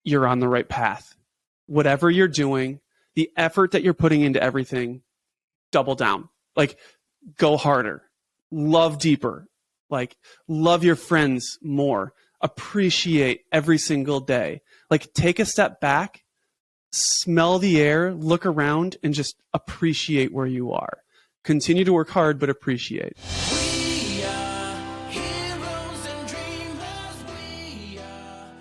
you're on the right path. Whatever you're doing, the effort that you're putting into everything, double down. Like, go harder, love deeper, like love your friends more, appreciate every single day. Like, take a step back, smell the air, look around, and just appreciate where you are. Continue to work hard, but appreciate.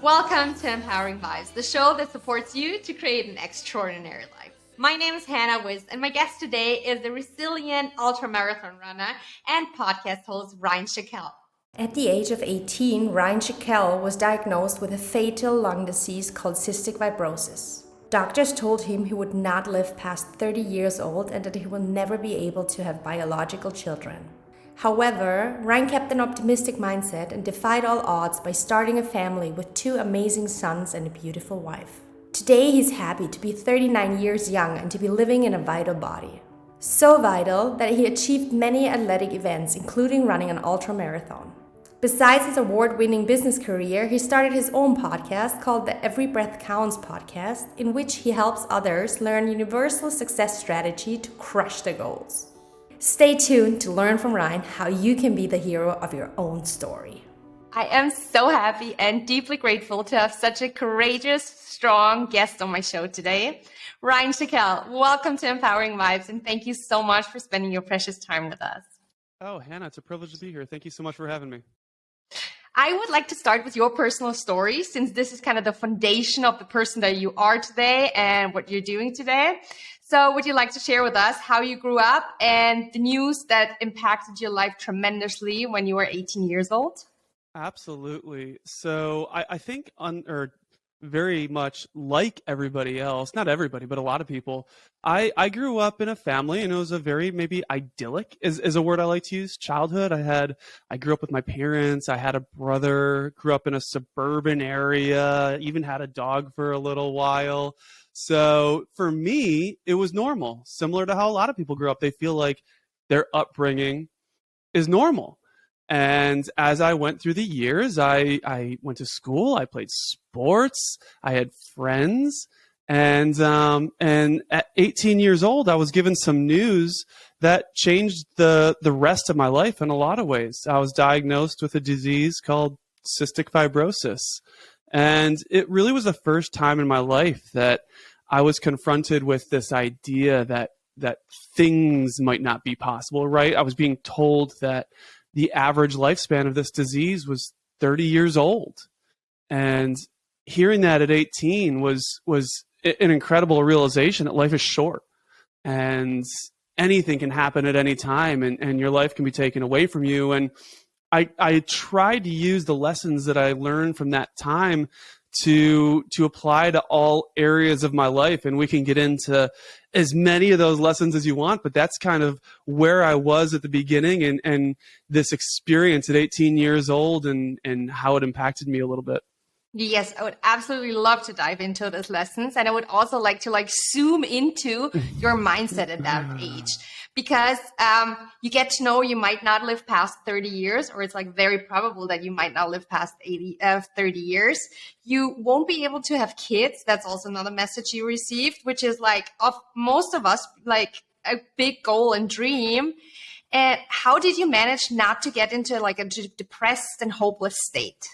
Welcome to Empowering Vibes, the show that supports you to create an extraordinary life. My name is Hannah Wiz, and my guest today is the resilient ultramarathon runner and podcast host Ryan Shekell. At the age of 18, Ryan Shekell was diagnosed with a fatal lung disease called cystic fibrosis. Doctors told him he would not live past 30 years old and that he will never be able to have biological children. However, Ryan kept an optimistic mindset and defied all odds by starting a family with 2 amazing sons and a beautiful wife. Today, he's happy to be 39 years young and to be living in a vital body. So vital that he achieved many athletic events, including running an ultramarathon. Besides his award-winning business career, he started his own podcast called the Every Breath Counts podcast, in which he helps others learn universal success strategy to crush their goals. Stay tuned to learn from Ryan how you can be the hero of your own story. I am so happy and deeply grateful to have such a courageous, strong guest on my show today. Ryan Shekell, welcome to Empowering Vibes, and thank you so much for spending your precious time with us. Oh, Hannah, it's a privilege to be here. Thank you so much for having me. I would like to start with your personal story, since this is kind of the foundation of the person that you are today and what you're doing today. So would you like to share with us how you grew up and the news that impacted your life tremendously when you were 18 years old? Absolutely. So I think very much like everybody else, not everybody, but a lot of people, I grew up in a family, and it was a very maybe idyllic is a word I like to use, childhood. I grew up with my parents. I had a brother, grew up in a suburban area, even had a dog for a little while. So for me, it was normal, similar to how a lot of people grew up. They feel like their upbringing is normal. And as I went through the years, I went to school, I played sports, I had friends, and at 18 years old, I was given some news that changed the rest of my life in a lot of ways. I was diagnosed with a disease called cystic fibrosis. And it really was the first time in my life that I was confronted with this idea that things might not be possible, right? I was being told that the average lifespan of this disease was 30 years old. And hearing that at 18 was an incredible realization that life is short and anything can happen at any time, and your life can be taken away from you. And I tried to use the lessons that I learned from that time to apply to all areas of my life. And we can get into as many of those lessons as you want, but that's kind of where I was at the beginning, and this experience at 18 years old and how it impacted me a little bit. Yes, I would absolutely love to dive into those lessons. And I would also like to zoom into your mindset at that age, because you get to know you might not live past 30 years, or it's very probable that you might not live past 30 years. You won't be able to have kids. That's also another message you received, which is of most of us, a big goal and dream. And how did you manage not to get into a depressed and hopeless state?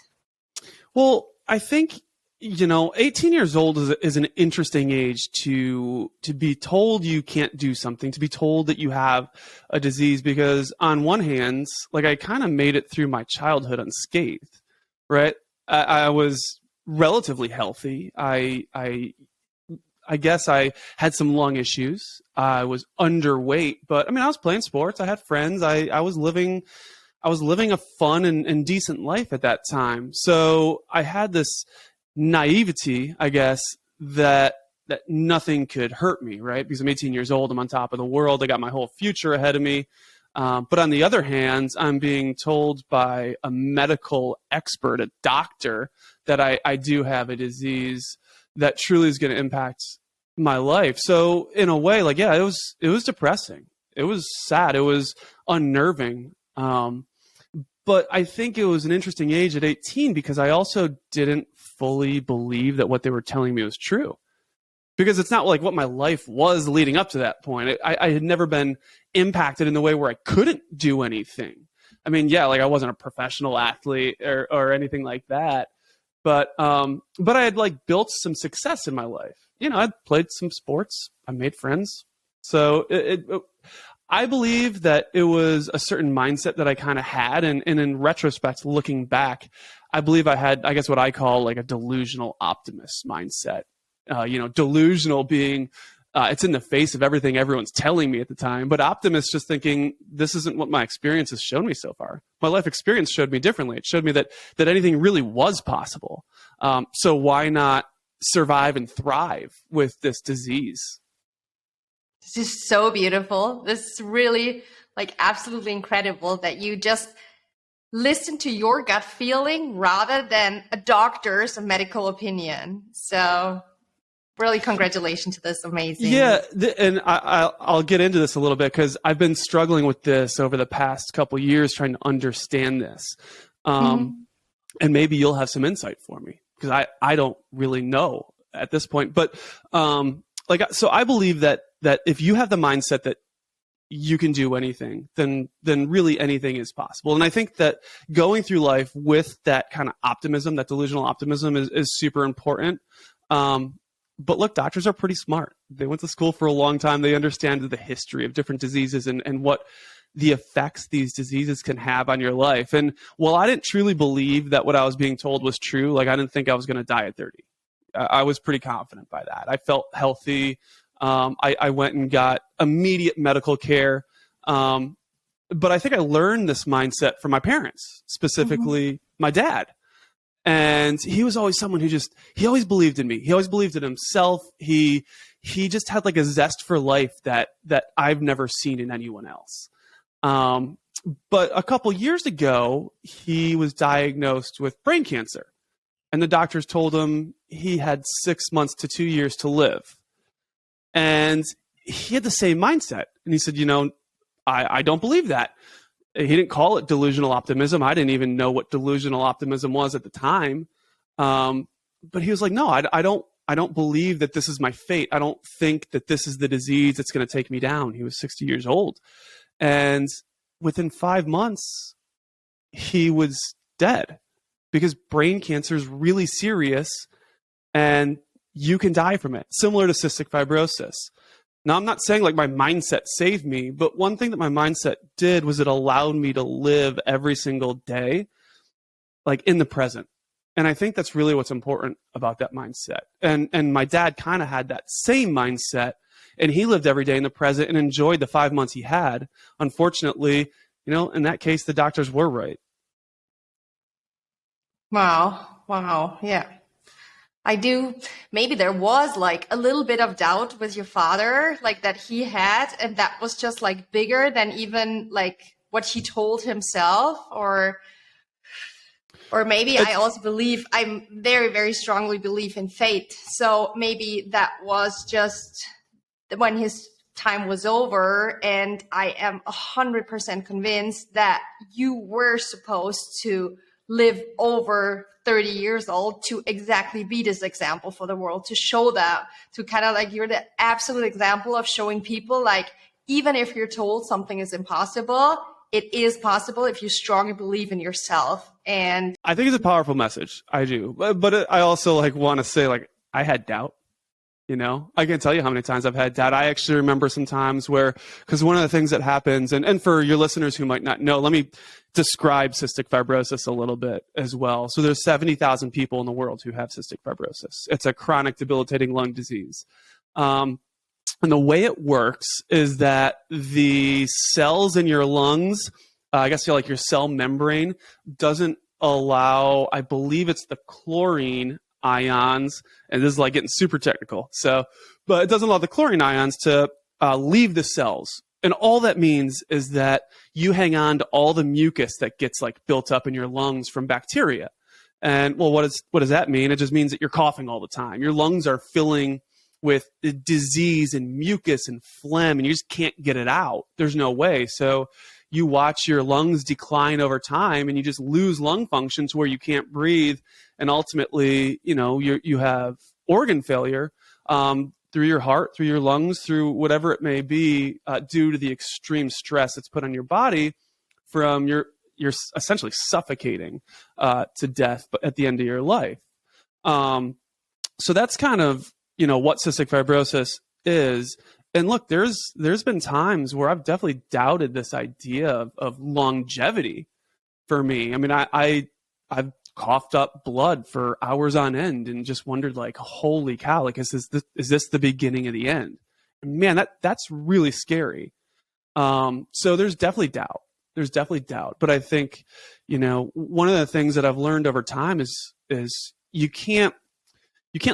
Well, I think, 18 years old is an interesting age to be told you can't do something, to be told that you have a disease, because on one hand, I kind of made it through my childhood unscathed, right? I was relatively healthy. I guess I had some lung issues. I was underweight, but I was playing sports. I had friends. I was living a fun and decent life at that time. So I had this naivety, I guess, that nothing could hurt me, right? Because I'm 18 years old, I'm on top of the world, I got my whole future ahead of me. But on the other hand, I'm being told by a medical expert, a doctor, that I do have a disease that truly is going to impact my life. So in a way, it was depressing. It was sad. It was unnerving. But I think it was an interesting age at 18 because I also didn't fully believe that what they were telling me was true. Because it's not like what my life was leading up to that point. I had never been impacted in the way where I couldn't do anything. I mean, yeah, like I wasn't a professional athlete or anything like that. But I had like built some success in my life. You know, I'd played some sports. I made friends. So I believe that it was a certain mindset that I kind of had. And in retrospect, looking back, I believe I had, I guess, what I call like a delusional optimist mindset. Delusional being it's in the face of everything everyone's telling me at the time, but optimist just thinking this isn't what my experience has shown me so far. My life experience showed me differently. It showed me that anything really was possible. So why not survive and thrive with this disease? This is so beautiful. This is really like absolutely incredible that you just listen to your gut feeling rather than a doctor's medical opinion. So really, congratulations to this. Amazing. Yeah, and I'll get into this a little bit because I've been struggling with this over the past couple of years, trying to understand this. And maybe you'll have some insight for me because I don't really know at this point. But so I believe that if you have the mindset that you can do anything, then really anything is possible. And I think that going through life with that kind of optimism, that delusional optimism is super important. But look, doctors are pretty smart. They went to school for a long time. They understand the history of different diseases and what the effects these diseases can have on your life. And while I didn't truly believe that what I was being told was true, like I didn't think I was going to die at 30. I was pretty confident by that. I felt healthy. I went and got immediate medical care. But I think I learned this mindset from my parents, specifically my dad. And he was always someone who he always believed in me. He always believed in himself. He just had like a zest for life that I've never seen in anyone else. But a couple years ago, he was diagnosed with brain cancer. And the doctors told him he had 6 months to 2 years to live. And he had the same mindset. And he said, I don't believe that. He didn't call it delusional optimism. I didn't even know what delusional optimism was at the time. But he was like, no, I don't believe that this is my fate. I don't think that this is the disease that's going to take me down. He was 60 years old. And within 5 months, he was dead because brain cancer is really serious and you can die from it, similar to cystic fibrosis. Now, I'm not saying like my mindset saved me, but one thing that my mindset did was it allowed me to live every single day, like in the present. And I think that's really what's important about that mindset. And my dad kind of had that same mindset, and he lived every day in the present and enjoyed the 5 months he had. Unfortunately, in that case, the doctors were right. Wow. Yeah. I do. Maybe there was like a little bit of doubt with your father, like that he had, and that was just like bigger than even like what he told himself, or maybe I also believe, I'm very, very strongly believe in fate. So maybe that was just when his time was over, and I am 100% convinced that you were supposed to live over 30 years old to exactly be this example for the world, to show that, to kind of like, you're the absolute example of showing people like, even if you're told something is impossible, it is possible if you strongly believe in yourself. And I think it's a powerful message. I do. But I also like want to say like, I had doubt. I can't tell you how many times I've had doubt. I actually remember some times where, because one of the things that happens, and for your listeners who might not know, let me describe cystic fibrosis a little bit as well. So there's 70,000 people in the world who have cystic fibrosis. It's a chronic debilitating lung disease. And the way it works is that the cells in your lungs, I guess like your cell membrane, doesn't allow, I believe it's the chlorine ions, and this is like getting super technical. But it doesn't allow the chlorine ions to leave the cells. And all that means is that you hang on to all the mucus that gets like built up in your lungs from bacteria. And well, what does that mean? It just means that you're coughing all the time. Your lungs are filling with disease and mucus and phlegm, and you just can't get it out. There's no way. So you watch your lungs decline over time and you just lose lung function to where you can't breathe. And ultimately, you have organ failure through your heart, through your lungs, through whatever it may be, due to the extreme stress that's put on your body from you're essentially suffocating to death at the end of your life. So that's kind of, what cystic fibrosis is. And look, there's been times where I've definitely doubted this idea of longevity for me. I mean, I've coughed up blood for hours on end and just wondered, like, holy cow, like, is this the beginning of the end? And man, that's really scary. So there's definitely doubt. But I think, one of the things that I've learned over time is you can't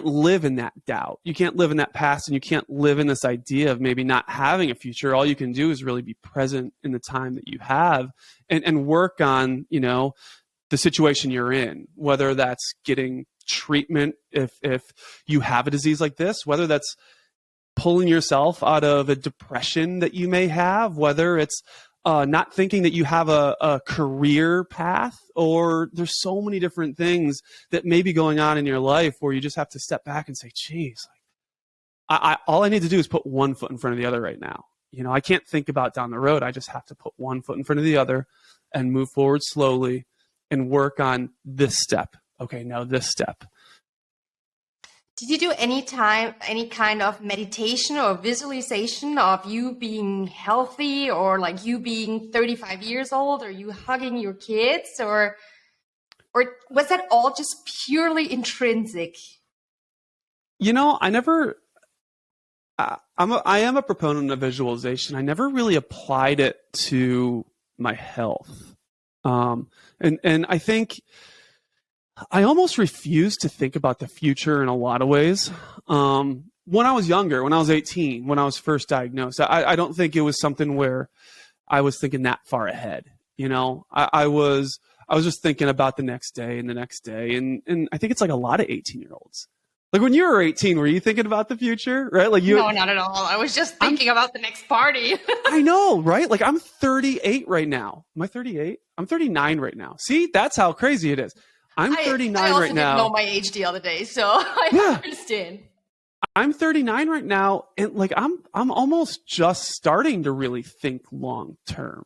live in that doubt. You can't live in that past, and you can't live in this idea of maybe not having a future. All you can do is really be present in the time that you have and work on, the situation you're in, whether that's getting treatment if you have a disease like this, whether that's pulling yourself out of a depression that you may have, whether it's not thinking that you have a career path, or there's so many different things that may be going on in your life where you just have to step back and say, geez, all I need to do is put one foot in front of the other right now. I can't think about down the road. I just have to put one foot in front of the other and move forward slowly and work on this step. Okay, now this step. Did you do any kind of meditation or visualization of you being healthy, or like you being 35 years old, or you hugging your kids, or was that all just purely intrinsic? I am a proponent of visualization. I never really applied it to my health. And I think I almost refuse to think about the future in a lot of ways. When I was younger, when I was 18, when I was first diagnosed, I don't think it was something where I was thinking that far ahead. I was just thinking about the next day and the next day. And I think it's like a lot of 18-year-olds. Like when you were 18, were you thinking about the future, right? No, not at all. I was just thinking about the next party. I know, right? Like I'm 38 right now. Am I 38? I'm 39 right now. See, that's how crazy it is. I'm 39 I also right now. didn't know my age the other day, so I understand. I'm 39 right now, and like I'm almost just starting to really think long term.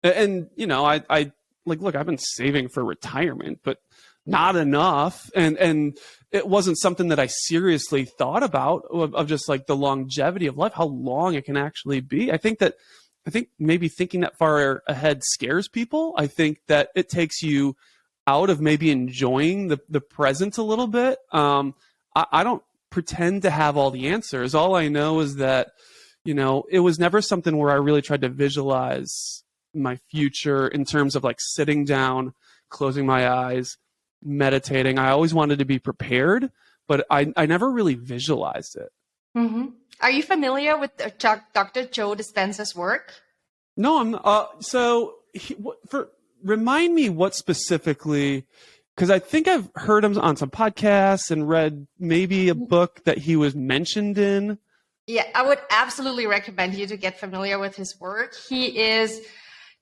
And I look, I've been saving for retirement, but not enough. And it wasn't something that I seriously thought about of just like the longevity of life, how long it can actually be. I think maybe thinking that far ahead scares people. I think that it takes you out of maybe enjoying the present a little bit. I don't pretend to have all the answers. All I know is that, it was never something where I really tried to visualize my future in terms of like sitting down, closing my eyes, meditating. I always wanted to be prepared, but I never really visualized it. Mm-hmm. Are you familiar with Dr. Joe Dispenza's work? No, I'm remind me what specifically, because I think I've heard him on some podcasts and read maybe a book that he was mentioned in. Yeah, I would absolutely recommend you to get familiar with his work. He is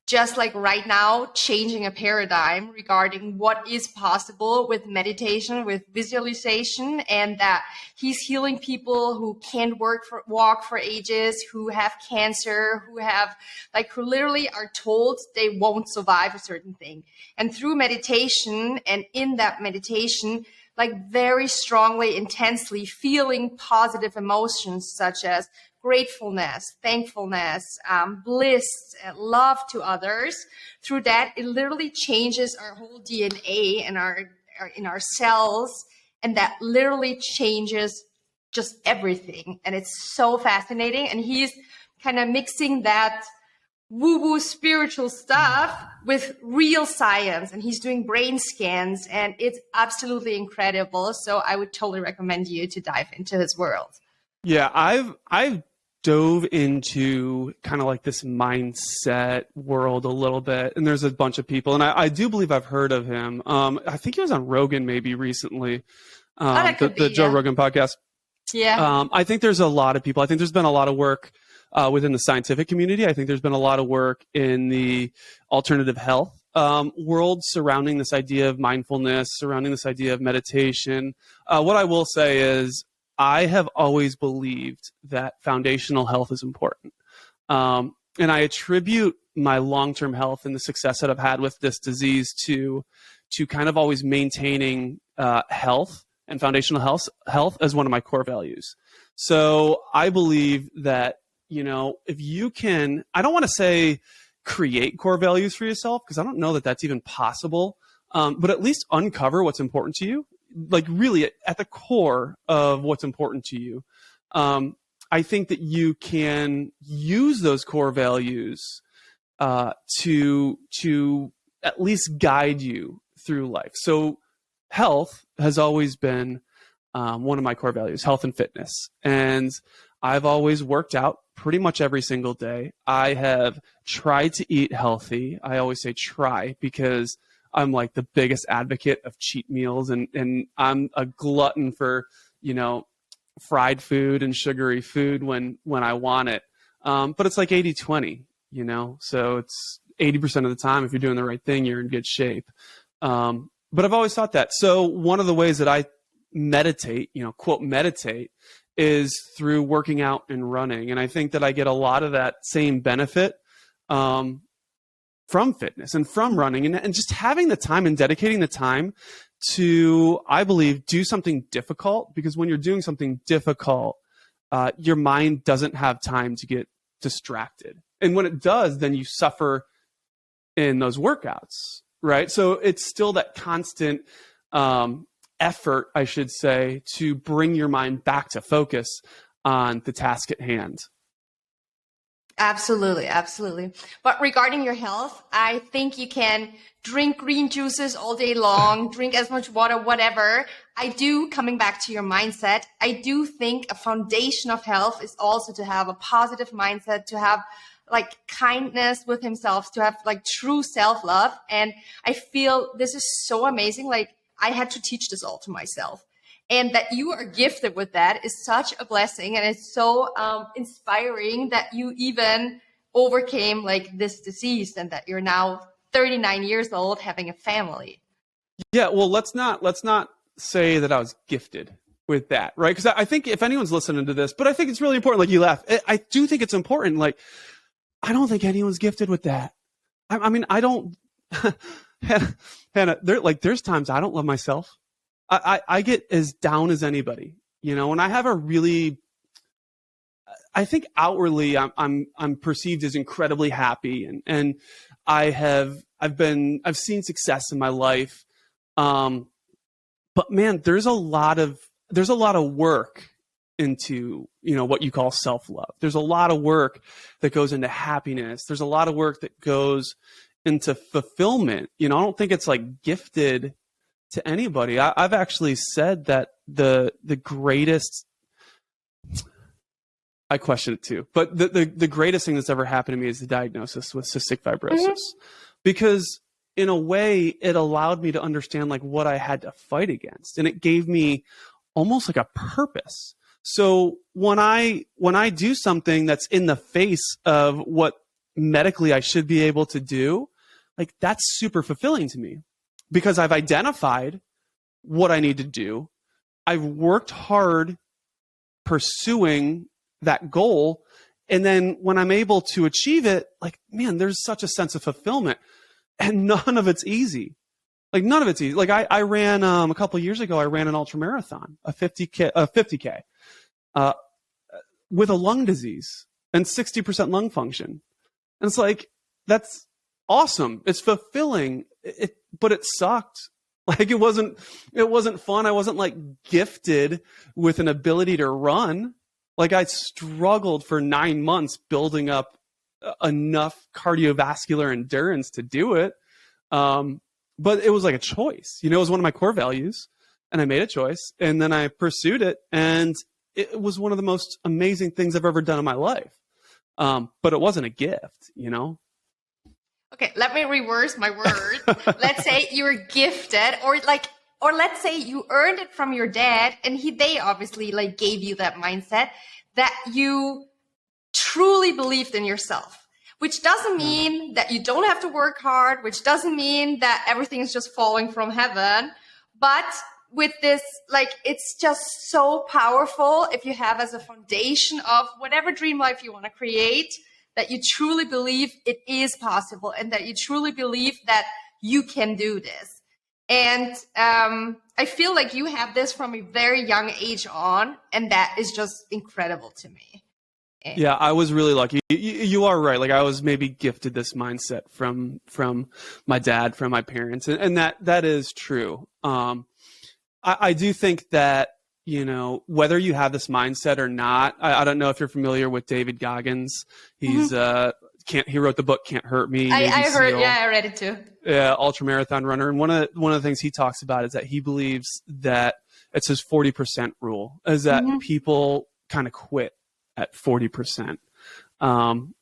just like right now changing a paradigm regarding what is possible with meditation, with visualization, and that he's healing people who can't walk for ages, who have cancer, who literally are told they won't survive a certain thing. And through meditation, and in that meditation, like very strongly, intensely feeling positive emotions such as gratefulness, thankfulness, bliss, love to others. Through that, it literally changes our whole DNA and in our cells, and that literally changes just everything. And it's so fascinating. And he's kind of mixing that woo-woo spiritual stuff with real science, and he's doing brain scans, and it's absolutely incredible. So I would totally recommend you to dive into his world. Yeah, I've dove into kind of like this mindset world a little bit, and there's a bunch of people, and I do believe I've heard of him. I think he was on Rogan maybe recently, the Joe Rogan podcast. Yeah. I think there's a lot of people. I think there's been a lot of work within the scientific community. I think there's been a lot of work in the alternative health world surrounding this idea of mindfulness, surrounding this idea of meditation. What I will say is I have always believed that foundational health is important. And I attribute my long-term health and the success that I've had with this disease to kind of always maintaining health and foundational health as one of my core values. So I believe that, if you can, I don't want to say create core values for yourself, because I don't know that that's even possible, but at least uncover what's important to you, like really at the core of what's important to you. I think that you can use those core values to at least guide you through life. So health has always been one of my core values, health and fitness. And I've always worked out pretty much every single day. I have tried to eat healthy. I always say try because I'm like the biggest advocate of cheat meals, and I'm a glutton for, fried food and sugary food when I want it. But it's like 80-20, so it's 80% of the time, if you're doing the right thing, you're in good shape. But I've always thought that. So one of the ways that I meditate, quote, meditate, is through working out and running. And I think that I get a lot of that same benefit from fitness and from running and just having the time and dedicating the time to, I believe, do something difficult, because when you're doing something difficult, your mind doesn't have time to get distracted. And when it does, then you suffer in those workouts, right? So it's still that constant effort, I should say, to bring your mind back to focus on the task at hand. Absolutely, absolutely. But regarding your health, I think you can drink green juices all day long, drink as much water, whatever. Coming back to your mindset, I do think a foundation of health is also to have a positive mindset, to have like kindness with himself, to have like true self-love. And I feel this is so amazing. Like I had to teach this all to myself. And that you are gifted with that is such a blessing. And it's so inspiring that you even overcame like this disease and that you're now 39 years old having a family. Yeah, well, let's not say that I was gifted with that, right? Because I think if anyone's listening to this, but I think it's really important, like you laugh, I do think it's important. Like, I don't think anyone's gifted with that. I mean, I don't, Hannah, there's times I don't love myself. I get as down as anybody, and I have I think outwardly I'm perceived as incredibly happy, and I've seen success in my life. But man, there's a lot of work into, what you call self-love. There's a lot of work that goes into happiness. There's a lot of work that goes into fulfillment. I don't think it's like gifted to anybody. I've actually said that the greatest, I question it too, but the greatest thing that's ever happened to me is the diagnosis with cystic fibrosis, because in a way it allowed me to understand like what I had to fight against, and it gave me almost like a purpose. So when I do something that's in the face of what medically I should be able to do, like that's super fulfilling to me. Because I've identified what I need to do. I've worked hard pursuing that goal. And then when I'm able to achieve it, like, man, there's such a sense of fulfillment. And none of it's easy. Like, none of it's easy. Like, I ran, a couple of years ago, I ran an ultra marathon, a 50K, with a lung disease and 60% lung function. And it's like, that's awesome. It's fulfilling. But it sucked. Like it wasn't fun. I wasn't like gifted with an ability to run. Like I struggled for 9 months building up enough cardiovascular endurance to do it. But it was like a choice, it was one of my core values, and I made a choice, and then I pursued it. And it was one of the most amazing things I've ever done in my life. But it wasn't a gift, Okay, let me reverse my word. Let's say you were gifted, or let's say you earned it from your dad, and they obviously like gave you that mindset that you truly believed in yourself, which doesn't mean that you don't have to work hard, which doesn't mean that everything is just falling from heaven. But with this, like, it's just so powerful if you have as a foundation of whatever dream life you want to create, that you truly believe it is possible and that you truly believe that you can do this. And I feel like you have this from a very young age on, and that is just incredible to me. Yeah, I was really lucky. You are right. Like, I was maybe gifted this mindset from my dad, from my parents, and that is true. I do think that, you know, whether you have this mindset or not, I don't know if you're familiar with David Goggins. He's he wrote the book Can't Hurt Me. I heard, yeah, I read it too. Yeah, ultra marathon runner. And one of the things he talks about is that he believes that it's his 40% rule, is that people kind of quit at 40%. And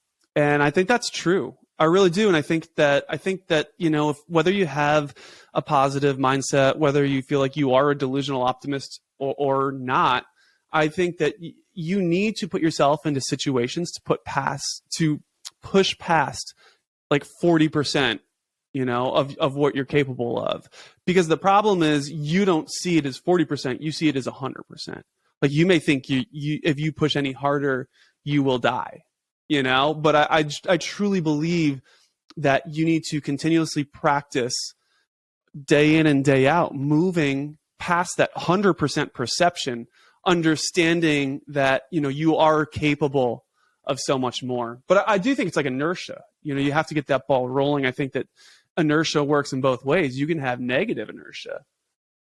I think that's true. I really do. And I think that, you know, whether you have a positive mindset, whether you feel like you are a delusional optimist or not, I think that you need to put yourself into situations to push past like 40%, you know, of what you're capable of. Because the problem is you don't see it as 40%, you see it as 100%. Like, you may think you if you push any harder, you will die, you know, but I truly believe that you need to continuously practice day in and day out, moving past that 100% perception, understanding that, you know, you are capable of so much more. But I do think it's like inertia. You know, you have to get that ball rolling. I think that inertia works in both ways. You can have negative inertia.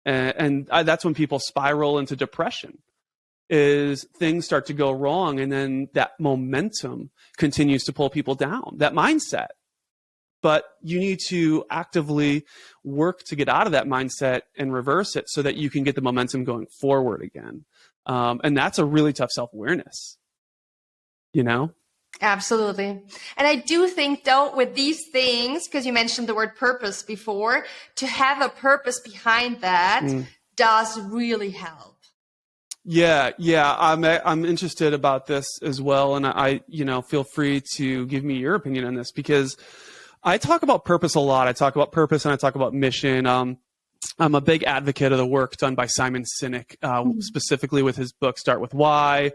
And that's when people spiral into depression, is things start to go wrong. And then that momentum continues to pull people down, that mindset. But you need to actively work to get out of that mindset and reverse it so that you can get the momentum going forward again. And that's a really tough self-awareness, you know? Absolutely. And I do think, though, with these things, because you mentioned the word purpose before, to have a purpose behind that does really help. Yeah. I'm interested about this as well. And I, you know, feel free to give me your opinion on this, because I talk about purpose a lot. I talk about purpose and I talk about mission. I'm a big advocate of the work done by Simon Sinek, specifically with his book, Start With Why,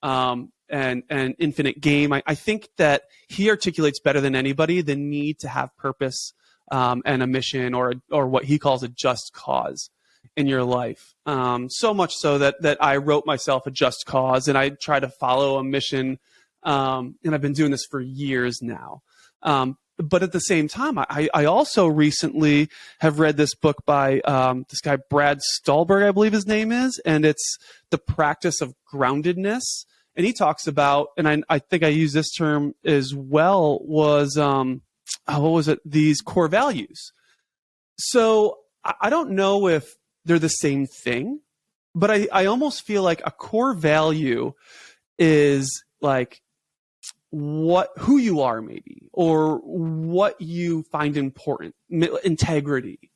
and Infinite Game. I think that he articulates better than anybody the need to have purpose and a mission, or what he calls a just cause in your life. So much so that I wrote myself a just cause, and I try to follow a mission. And I've been doing this for years now. But at the same time, I also recently have read this book by this guy, Brad Stulberg, I believe his name is, and it's The Practice of Groundedness. And he talks about, and I think I use this term as well, was, what was it? These core values. So I don't know if they're the same thing, but I almost feel like a core value is like who you are, maybe, or what you find important: integrity,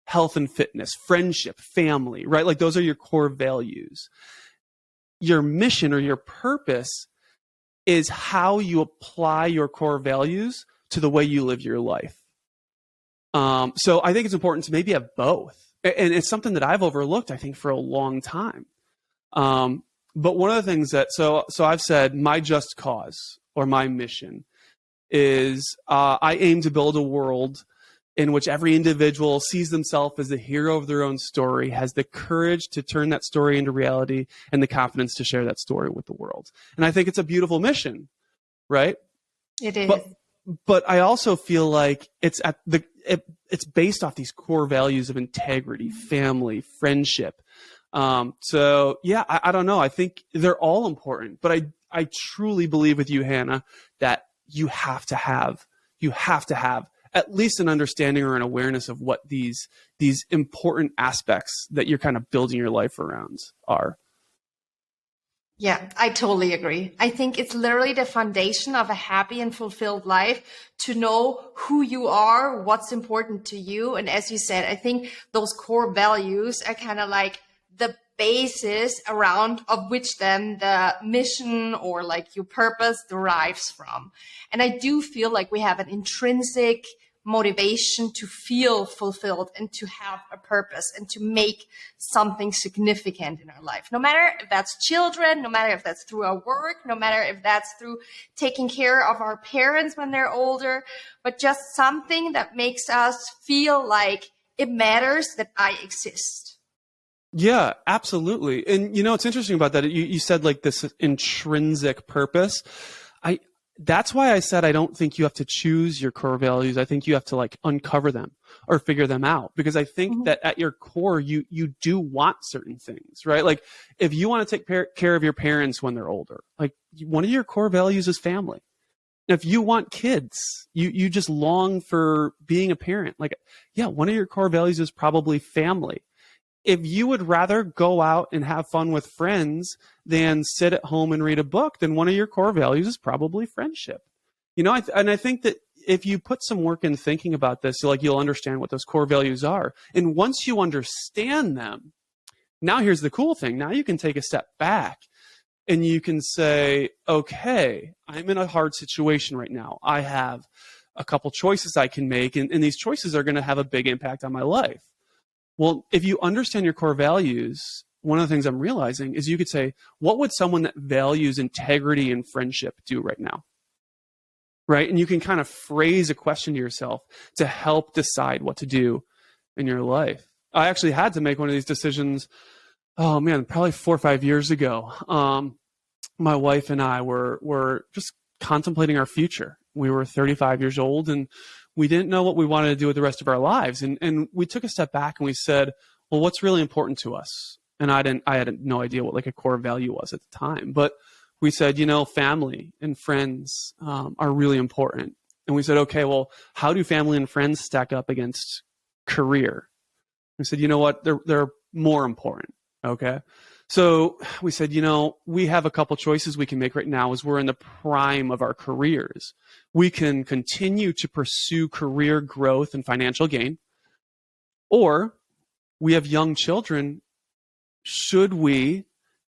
health and fitness, friendship, family, right? Like, those are your core values. Your mission or your purpose is how you apply your core values to the way you live your life. So I think it's important to maybe have both. And it's something that I've overlooked, I think, for a long time. But one of the things that, so I've said my just cause or my mission is I aim to build a world in which every individual sees themselves as the hero of their own story, has the courage to turn that story into reality, and the confidence to share that story with the world. And I think it's a beautiful mission, right? It is. But I also feel like it's based off these core values of integrity, family, friendship. So yeah, I don't know. I think they're all important, but I truly believe with you, Hannah, that you have to have at least an understanding or an awareness of what these important aspects that you're kind of building your life around are. Yeah, I totally agree. I think it's literally the foundation of a happy and fulfilled life to know who you are, what's important to you. And as you said, I think those core values are kind of like the basis around of which then the mission or like your purpose derives from. And I do feel like we have an intrinsic motivation to feel fulfilled and to have a purpose and to make something significant in our life. No matter if that's children, no matter if that's through our work, no matter if that's through taking care of our parents when they're older, but just something that makes us feel like it matters that I exist. Yeah, absolutely. And it's interesting about that. You said like this intrinsic purpose. That's why I said I don't think you have to choose your core values. I think you have to like uncover them or figure them out, because I think that at your core, you do want certain things, right? Like if you want to take care of your parents when they're older, like one of your core values is family. If you want kids, you just long for being a parent. Like, yeah, one of your core values is probably family. If you would rather go out and have fun with friends than sit at home and read a book, then one of your core values is probably friendship. And I think that if you put some work in thinking about this, you'll understand what those core values are. And once you understand them, now here's the cool thing. Now you can take a step back and you can say, okay, I'm in a hard situation right now. I have a couple choices I can make, and these choices are going to have a big impact on my life. Well, if you understand your core values, one of the things I'm realizing is you could say, what would someone that values integrity and friendship do right now? Right? And you can kind of phrase a question to yourself to help decide what to do in your life. I actually had to make one of these decisions, oh man, probably 4 or 5 years ago. My wife and I were just contemplating our future. We were 35 years old and we didn't know what we wanted to do with the rest of our lives. And we took a step back and we said, well, what's really important to us? And I had no idea what like a core value was at the time, but we said, family and friends are really important. And we said, okay, well, how do family and friends stack up against career? We said, you know what? They're more important. Okay. So we said, we have a couple choices we can make right now as we're in the prime of our careers. We can continue to pursue career growth and financial gain, or we have young children. Should we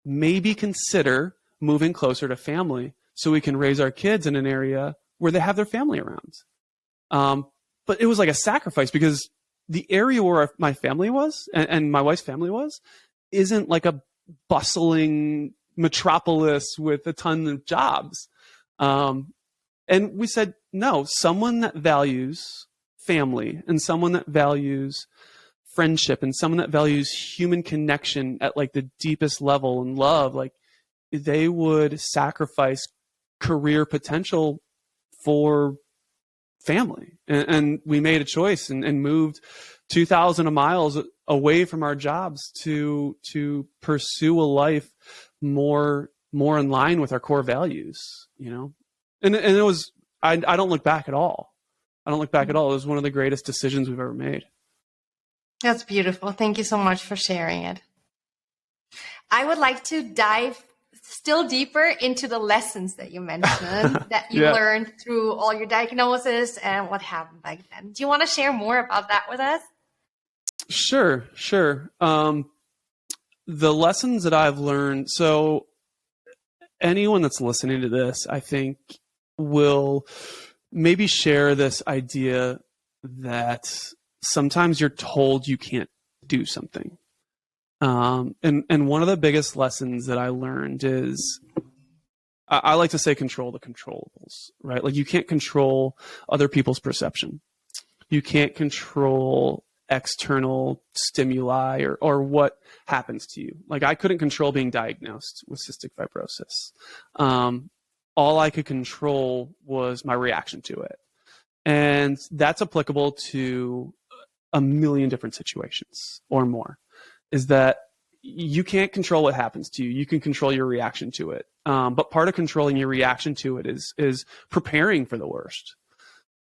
maybe consider moving closer to family so we can raise our kids in an area where they have their family around? But it was like a sacrifice because the area where my family was and my wife's family was isn't like a bustling metropolis with a ton of jobs. And we said, no, someone that values family and someone that values friendship and someone that values human connection at like the deepest level and love, like they would sacrifice career potential for family. And we made a choice and moved 2,000 miles away from our jobs to pursue a life more in line with our core values, and it was, I don't look back at all. I don't look back at all. It was one of the greatest decisions we've ever made. That's beautiful. Thank you so much for sharing it. I would like to dive still deeper into the lessons that you mentioned that you learned through all your diagnosis and what happened back then. Do you want to share more about that with us? Sure. The lessons that I've learned, so anyone that's listening to this, I think, will maybe share this idea that sometimes you're told you can't do something. And one of the biggest lessons that I learned is I like to say control the controllables, right? Like you can't control other people's perception. You can't control external stimuli or what happens to you. Like I couldn't control being diagnosed with cystic fibrosis. All I could control was my reaction to it. And that's applicable to a million different situations or more, is that you can't control what happens to you. You can control your reaction to it. But part of controlling your reaction to it is preparing for the worst.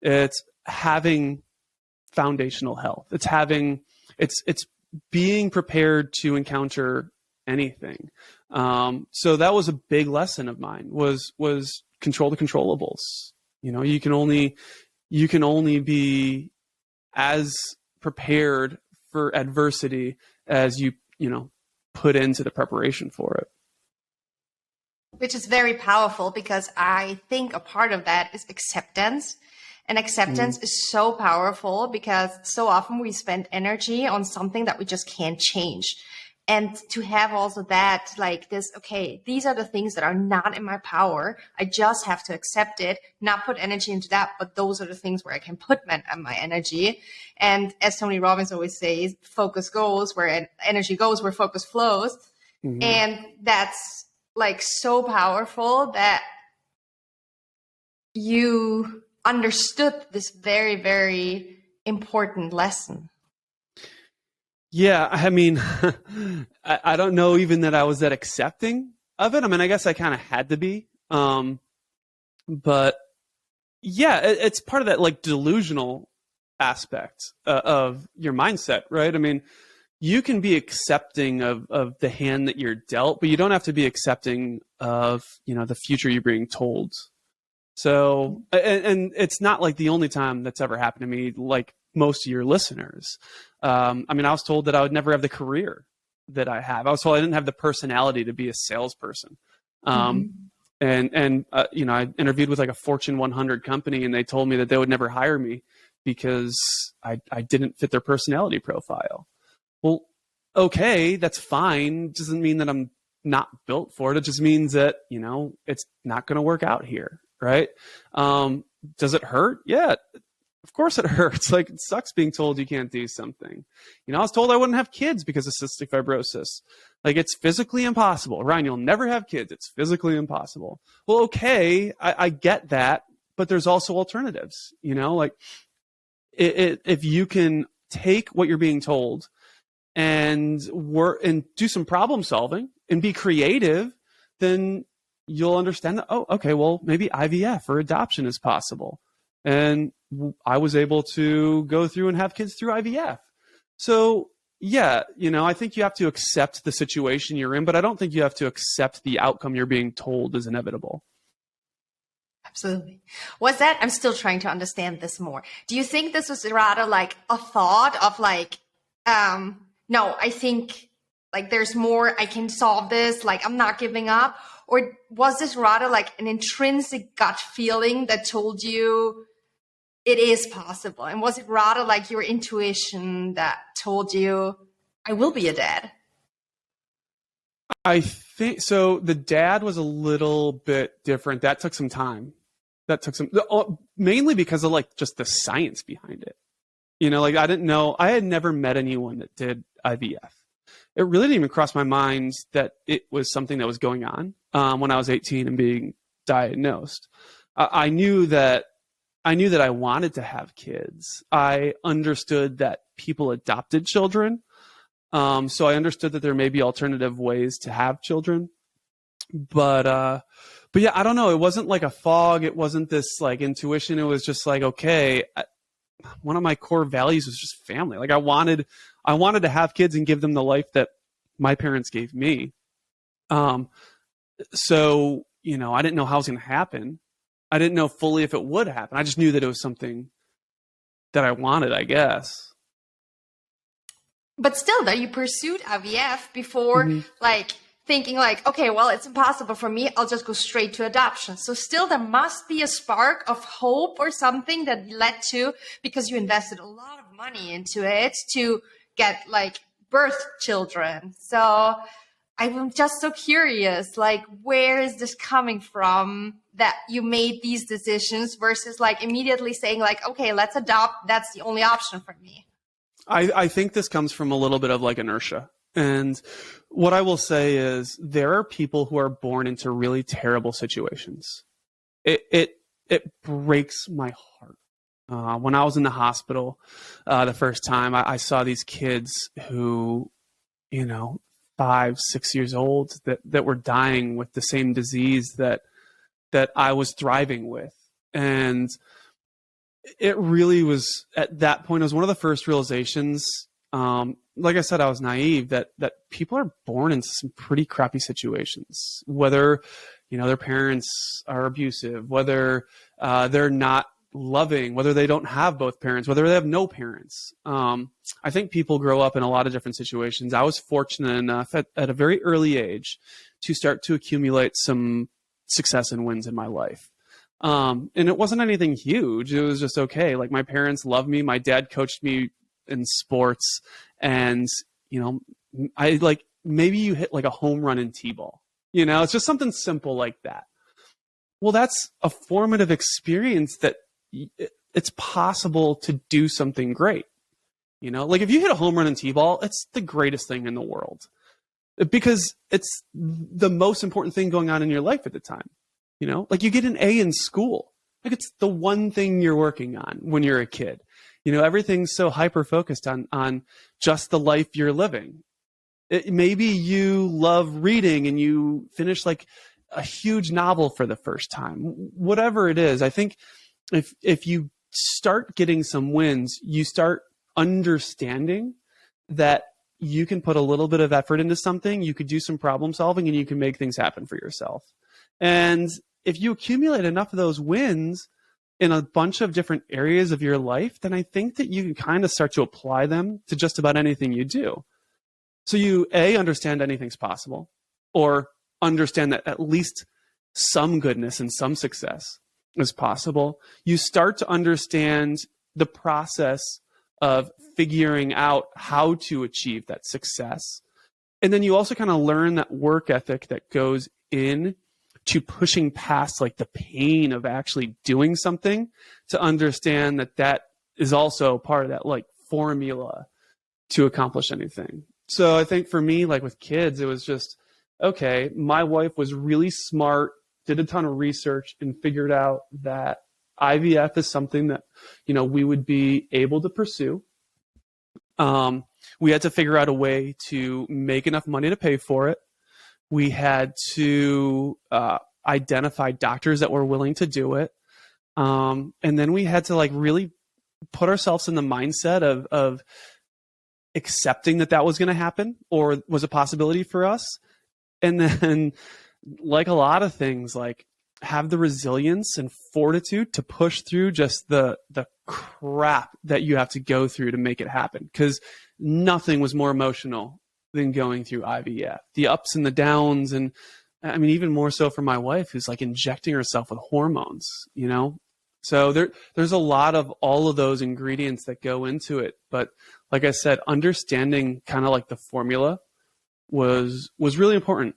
It's having foundational health. It's being prepared to encounter anything. So that was a big lesson of mine was control the controllables. You can only be as prepared for adversity as you put into the preparation for it. Which is very powerful, because I think a part of that is acceptance. And acceptance is so powerful, because so often we spend energy on something that we just can't change. And to have also that, like this, okay, these are the things that are not in my power. I just have to accept it, not put energy into that. But those are the things where I can put my energy. And as Tony Robbins always says, focus goes where energy goes, where focus flows. Mm-hmm. And that's like so powerful that you understood this very, very important lesson. Yeah, I mean, I don't know even that I was that accepting of it. I mean, I guess I kind of had to be. But yeah, it's part of that like delusional aspect of your mindset, right? I mean, you can be accepting of the hand that you're dealt, but you don't have to be accepting of, the future you're being told. So, and it's not like the only time that's ever happened to me, like most of your listeners. I mean, I was told that I would never have the career that I have. I was told I didn't have the personality to be a salesperson. And I interviewed with like a Fortune 100 company, and they told me that they would never hire me because I didn't fit their personality profile. Well, okay, that's fine. Doesn't mean that I'm not built for it. It just means that, it's not going to work out here. Right. Does it hurt? Yeah, of course it hurts. Like, it sucks being told you can't do something. I was told I wouldn't have kids because of cystic fibrosis. Like, it's physically impossible. Ryan, you'll never have kids. It's physically impossible. Well, okay, I get that, but there's also alternatives, like if you can take what you're being told and work and do some problem solving and be creative, then you'll understand that, oh, okay, well, maybe IVF or adoption is possible. And I was able to go through and have kids through IVF. So yeah, I think you have to accept the situation you're in, but I don't think you have to accept the outcome you're being told is inevitable. Absolutely. Was that, I'm still trying to understand this more. Do you think this was rather like a thought of like, no, I think like there's more, I can solve this, like I'm not giving up? Or was this rather like an intrinsic gut feeling that told you it is possible? And was it rather like your intuition that told you, I will be a dad? I think so. The dad was a little bit different. That took some time. Mainly because of like just the science behind it. Like I didn't know, I had never met anyone that did IVF. It really didn't even cross my mind that it was something that was going on when I was 18 and being diagnosed. I knew that I wanted to have kids. I understood that people adopted children. So I understood that there may be alternative ways to have children. But yeah, I don't know. It wasn't like a fog. It wasn't this like intuition. It was just like, okay, one of my core values was just family. Like I wanted to have kids and give them the life that my parents gave me. So, I didn't know how it was going to happen. I didn't know fully if it would happen. I just knew that it was something that I wanted, I guess. But still, though, you pursued IVF before, like, thinking like, okay, well, it's impossible for me. I'll just go straight to adoption. So still, there must be a spark of hope or something that led to, because you invested a lot of money into it to get, like, birth children. So I'm just so curious, like, where is this coming from that you made these decisions versus like immediately saying like, okay, let's adopt. That's the only option for me. I think this comes from a little bit of like inertia. And what I will say is there are people who are born into really terrible situations. It breaks my heart. When I was in the hospital the first time, I saw these kids who, 5, 6 years old that were dying with the same disease that I was thriving with. And it really was at that point, it was one of the first realizations. Like I said, I was naive that people are born into some pretty crappy situations, whether, their parents are abusive, whether they're not loving, whether they don't have both parents, whether they have no parents. I think people grow up in a lot of different situations. I was fortunate enough at a very early age to start to accumulate some success and wins in my life. And it wasn't anything huge. It was just okay. Like, my parents loved me. My dad coached me in sports, and, you know, I like, maybe you hit like a home run in T-ball, you know, it's just something simple like that. Well, that's a formative experience that it's possible to do something great. You know, like if you hit a home run in T-ball, it's the greatest thing in the world because it's the most important thing going on in your life at the time. You know, like you get an A in school, like it's the one thing you're working on when you're a kid. You know, everything's so hyper focused on just the life you're living. Maybe you love reading and you finish like a huge novel for the first time. Whatever it is, I think if you start getting some wins, you start understanding that you can put a little bit of effort into something, you could do some problem solving, and you can make things happen for yourself. And if you accumulate enough of those wins in a bunch of different areas of your life, then I think that you can kind of start to apply them to just about anything you do. So you, A, understand anything's possible, or understand that at least some goodness and some success is possible. You start to understand the process of figuring out how to achieve that success. And then you also kind of learn that work ethic that goes in to pushing past like the pain of actually doing something, to understand that that is also part of that like formula to accomplish anything. So I think for me, like with kids, it was just, okay, my wife was really smart, did a ton of research, and figured out that IVF is something that, you know, we would be able to pursue. We had to figure out a way to make enough money to pay for it. We had to identify doctors that were willing to do it. And then we had to like really put ourselves in the mindset of accepting that that was going to happen or was a possibility for us. And then, like a lot of things, like have the resilience and fortitude to push through just the crap that you have to go through to make it happen. Because nothing was more emotional than going through IVF. The ups and the downs, and I mean, even more so for my wife, who's like injecting herself with hormones, you know? So there's a lot of all of those ingredients that go into it. But like I said, understanding kind of like the formula was really important.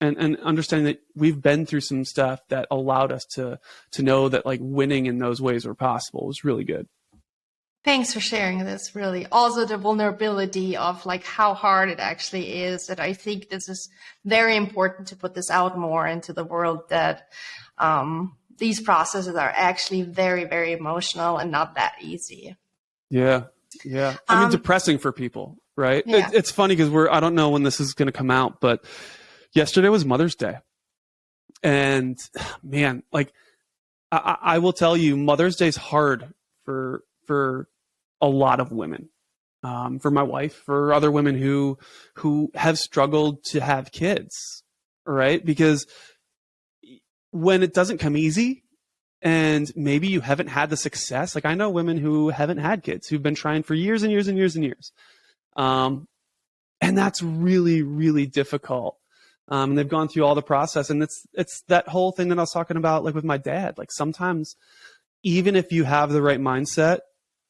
And understanding that we've been through some stuff that allowed us to know that like winning in those ways were possible was really good. Thanks for sharing this, really. Also the vulnerability of like how hard it actually is. That I think this is very important to put this out more into the world, that these processes are actually very, very emotional and not that easy. Yeah. Yeah. I mean, depressing for people, right? Yeah. It's funny because I don't know when this is going to come out, but yesterday was Mother's Day. And man, like I will tell you, Mother's Day is hard for a lot of women, for my wife, for other women who have struggled to have kids, right? Because when it doesn't come easy, and maybe you haven't had the success, like I know women who haven't had kids, who've been trying for years and years and years and years. And that's really, really difficult. And they've gone through all the process, and it's that whole thing that I was talking about, like with my dad. Like sometimes, even if you have the right mindset,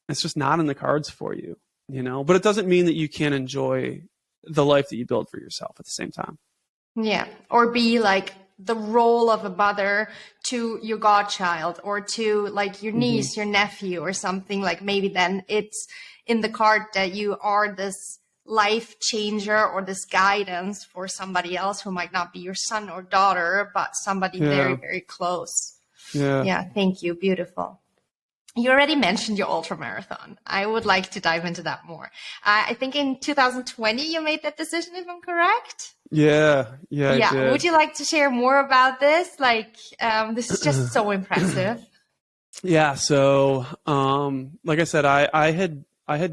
it's just not in the cards for you, you know. But it doesn't mean that you can't enjoy the life that you build for yourself at the same time. Yeah, or be like the role of a mother to your godchild or to like your niece, your nephew, or something. Like maybe then it's in the card that you are this life changer or this guidance for somebody else who might not be your son or daughter, but somebody very, very close. Yeah. Thank you. Beautiful. You already mentioned your ultra marathon. I would like to dive into that more. I think in 2020 you made that decision, if I'm correct. Yeah. I did. Would you like to share more about this? Like, this is just so impressive. Yeah. So, like I said, I had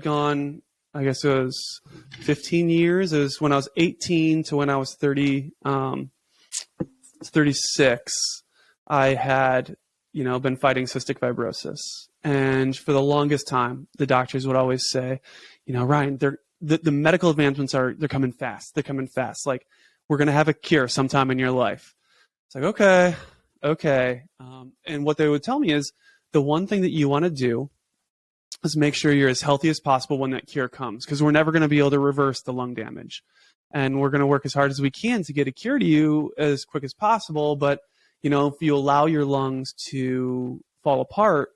gone, I guess it was 15 years. It was when I was 18 to when I was 36. I had been fighting cystic fibrosis. And for the longest time, the doctors would always say, Ryan, the medical advancements they're coming fast. They're coming fast. Like, we're going to have a cure sometime in your life. It's like, okay. And what they would tell me is the one thing that you want to do is make sure you're as healthy as possible when that cure comes, because we're never going to be able to reverse the lung damage. And we're going to work as hard as we can to get a cure to you as quick as possible. But, if you allow your lungs to fall apart,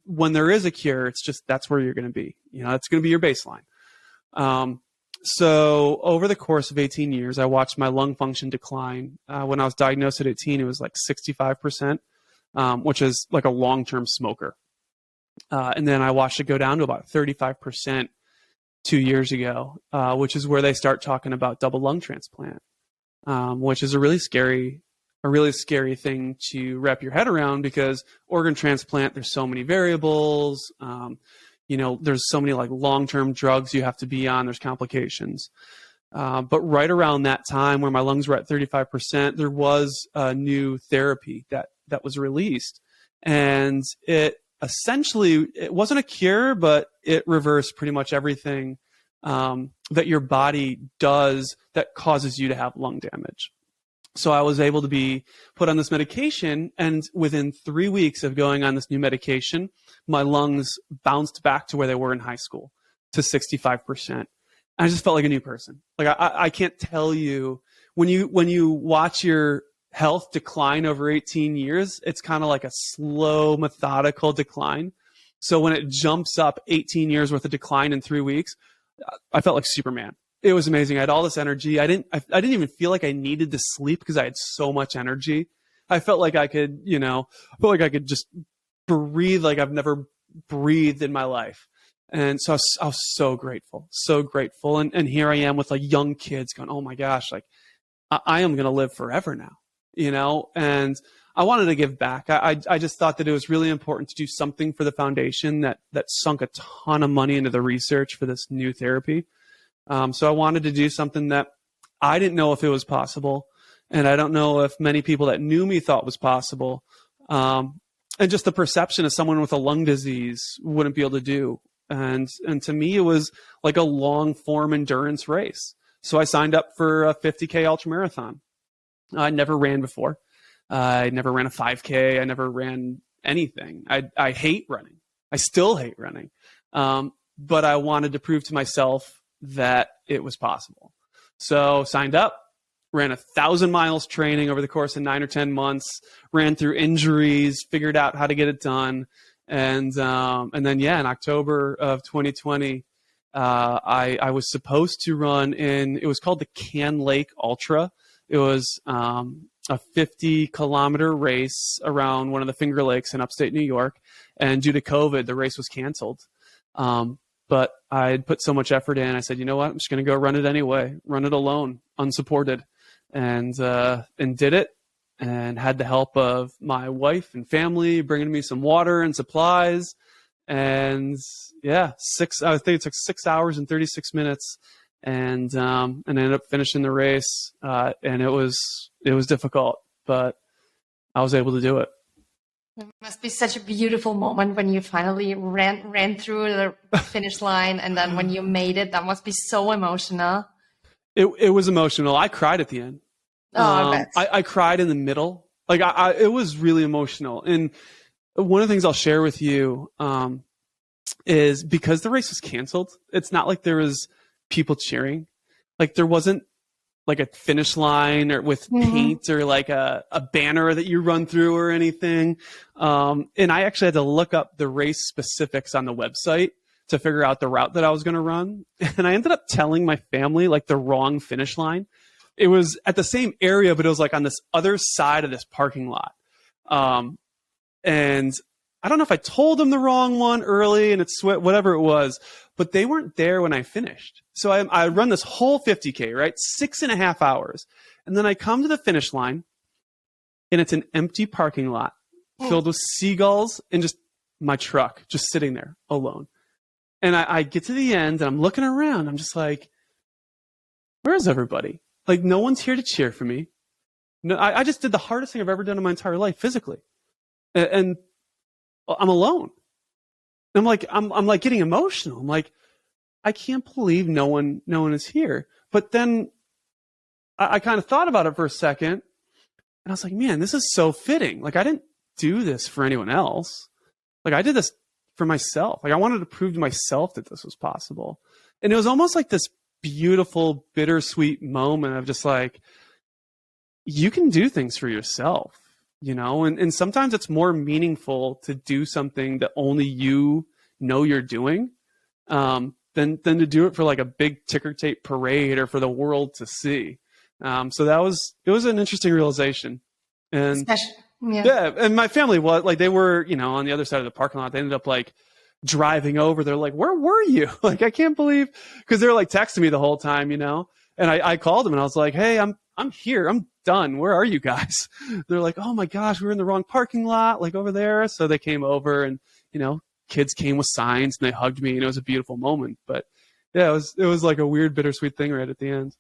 when there is a cure, that's where you're going to be. It's going to be your baseline. So over the course of 18 years, I watched my lung function decline. When I was diagnosed at 18, it was like 65%, which is like a long-term smoker. And then I watched it go down to about 35% 2 years ago, which is where they start talking about double lung transplant, which is a really scary thing to wrap your head around, because organ transplant, there's so many variables. There's so many like long-term drugs you have to be on. There's complications. But right around that time where my lungs were at 35%, there was a new therapy that was released. And it wasn't a cure, but it reversed pretty much everything that your body does that causes you to have lung damage. So I was able to be put on this medication, and within 3 weeks of going on this new medication, my lungs bounced back to where they were in high school, to 65%. I just felt like a new person. Like I can't tell you, when you watch your health decline over 18 years, it's kind of like a slow, methodical decline. So when it jumps up 18 years worth of decline in 3 weeks, I felt like Superman. It was amazing. I had all this energy. I didn't even feel like I needed to sleep because I had so much energy. I felt like I could, just breathe like I've never breathed in my life. And so I was so grateful. And here I am with like young kids going, oh my gosh, like I am going to live forever now, and I wanted to give back. I just thought that it was really important to do something for the foundation that sunk a ton of money into the research for this new therapy. So I wanted to do something that I didn't know if it was possible, and I don't know if many people that knew me thought was possible. And just the perception of someone with a lung disease wouldn't be able to do. And to me, it was like a long form endurance race. So I signed up for a 50K ultramarathon. I never ran before. I never ran a 5K. I never ran anything. I hate running. I still hate running. But I wanted to prove to myself that it was possible. So signed up, ran 1,000 miles training over the course of 9 or 10 months, ran through injuries, figured out how to get it done. And then, in October of 2020, I was supposed to run it was called the Can Lake Ultra. It was a 50-kilometer race around one of the Finger Lakes in upstate New York. And due to COVID, the race was canceled. But I had put so much effort in. I said, you know what? I'm just going to go run it anyway, run it alone, unsupported, and did it. And had the help of my wife and family bringing me some water and supplies. And I think it took 6 hours and 36 minutes, and I ended up finishing the race. And it was difficult, but I was able to do it. It must be such a beautiful moment when you finally ran through the finish line, and then when you made it, that must be so emotional. It was emotional. I cried at the end. I cried in the middle. Like it was really emotional. And one of the things I'll share with you is, because the race was canceled, it's not like there was people cheering. Like there wasn't like a finish line or with paint or like a banner that you run through or anything. And I actually had to look up the race specifics on the website to figure out the route that I was going to run. And I ended up telling my family like the wrong finish line. It was at the same area, but it was like on this other side of this parking lot. And I don't know if I told them the wrong one early and it's whatever it was, but they weren't there when I finished. So I run this whole 50K, right? 6.5 hours. And then I come to the finish line and it's an empty parking lot filled with seagulls and just my truck just sitting there alone. And I get to the end and I'm looking around. I'm just like, where is everybody? Like, no one's here to cheer for me. No, I just did the hardest thing I've ever done in my entire life physically. and I'm alone. I'm like getting emotional. I'm like, I can't believe no one is here. But then I kind of thought about it for a second, and I was like, man, this is so fitting. Like, I didn't do this for anyone else. Like, I did this for myself. Like, I wanted to prove to myself that this was possible. And it was almost like this beautiful, bittersweet moment of just like, you can do things for yourself, and sometimes it's more meaningful to do something that only you know you're doing, than to do it for like a big ticker tape parade or for the world to see. So it was an interesting realization. And yeah, and my family was like, they were, on the other side of the parking lot. They ended up like driving over. They're like, where were you? Like, I can't believe, because they were like texting me the whole time, and I called them and I was like, hey, I'm here. I'm done. Where are you guys? They're like, oh my gosh, we were in the wrong parking lot, like over there. So they came over, and, kids came with signs and they hugged me, and it was a beautiful moment. But yeah, it was like a weird, bittersweet thing right at the end.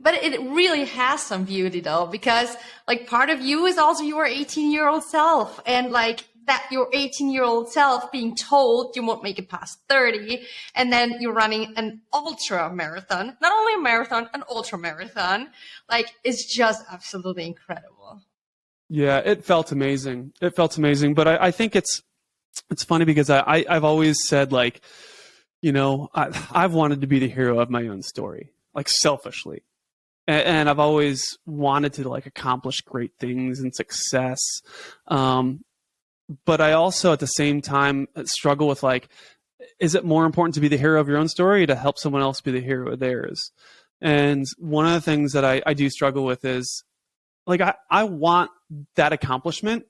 But it really has some beauty though, because like part of you is also your 18-year-old self, and like that your 18-year-old self being told you won't make it past 30, and then you're running an ultra marathon, not only a marathon, an ultra marathon, like it's just absolutely incredible. Yeah, it felt amazing. But I think it's funny because I've always said, like, I've wanted to be the hero of my own story, like selfishly. And I've always wanted to like accomplish great things and success. But I also at the same time struggle with like, is it more important to be the hero of your own story or to help someone else be the hero of theirs? And one of the things that I do struggle with is like, I want that accomplishment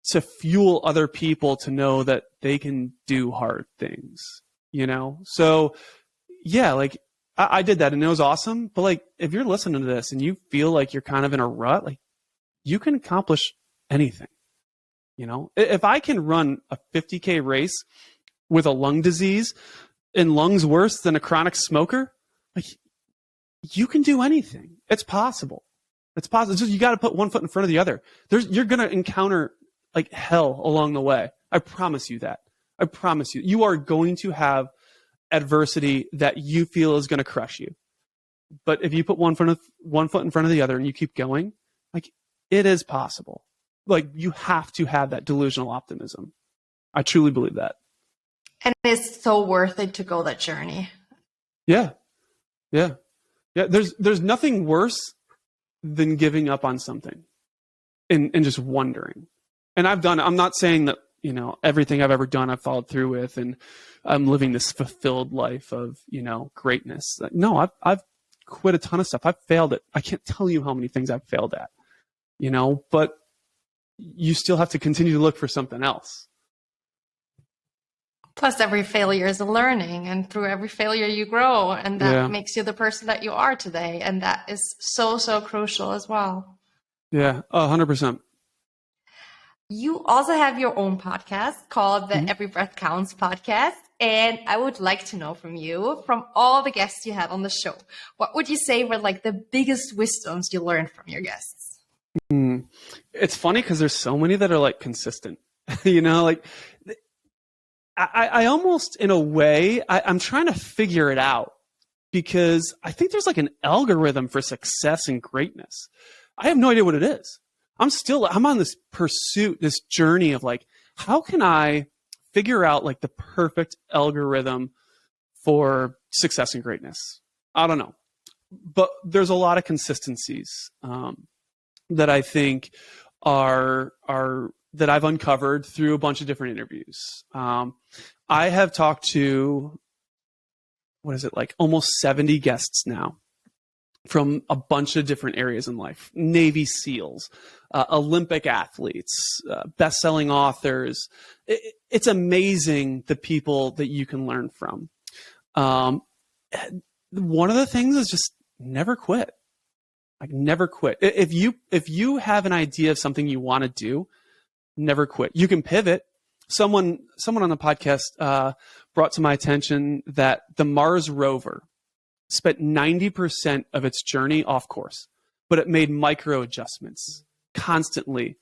to fuel other people to know that they can do hard things, So yeah, like I did that and it was awesome. But like, if you're listening to this and you feel like you're kind of in a rut, like you can accomplish anything. If I can run a 50K race with a lung disease and lungs worse than a chronic smoker, like you can do anything. It's possible. It's possible. It's just, you got to put one foot in front of the other. You're going to encounter like hell along the way. I promise you that. I promise you. You are going to have adversity that you feel is going to crush you. But if you put one foot in front of the other and you keep going, like it is possible. Like you have to have that delusional optimism. I truly believe that. And it's so worth it to go that journey. Yeah. Yeah. Yeah. There's nothing worse than giving up on something and just wondering. And I've done it. I'm not saying that, everything I've ever done, I've followed through with, and I'm living this fulfilled life of, greatness. No, I've quit a ton of stuff. I've failed at, I can't tell you how many things I've failed at, but you still have to continue to look for something else. Plus every failure is a learning, and through every failure you grow, and that makes you the person that you are today. And that is so, so crucial as well. Yeah, 100%. You also have your own podcast called the Every Breath Counts podcast. And I would like to know from you, from all the guests you had on the show, what would you say were like the biggest wisdoms you learned from your guests? It's funny because there's so many that are like consistent, like I almost in a way, I'm trying to figure it out because I think there's like an algorithm for success and greatness. I have no idea what it is. I'm on this pursuit, this journey of like, how can I figure out like the perfect algorithm for success and greatness? I don't know, but there's a lot of consistencies that I think are that I've uncovered through a bunch of different interviews. I have talked to, like almost 70 guests now from a bunch of different areas in life: Navy SEALs, Olympic athletes, best-selling authors. It's amazing the people that you can learn from. One of the things is just never quit. Like never quit. If you have an idea of something you want to do, never quit. You can pivot. Someone on the podcast brought to my attention that the Mars rover spent 90% of its journey off course, but it made micro adjustments constantly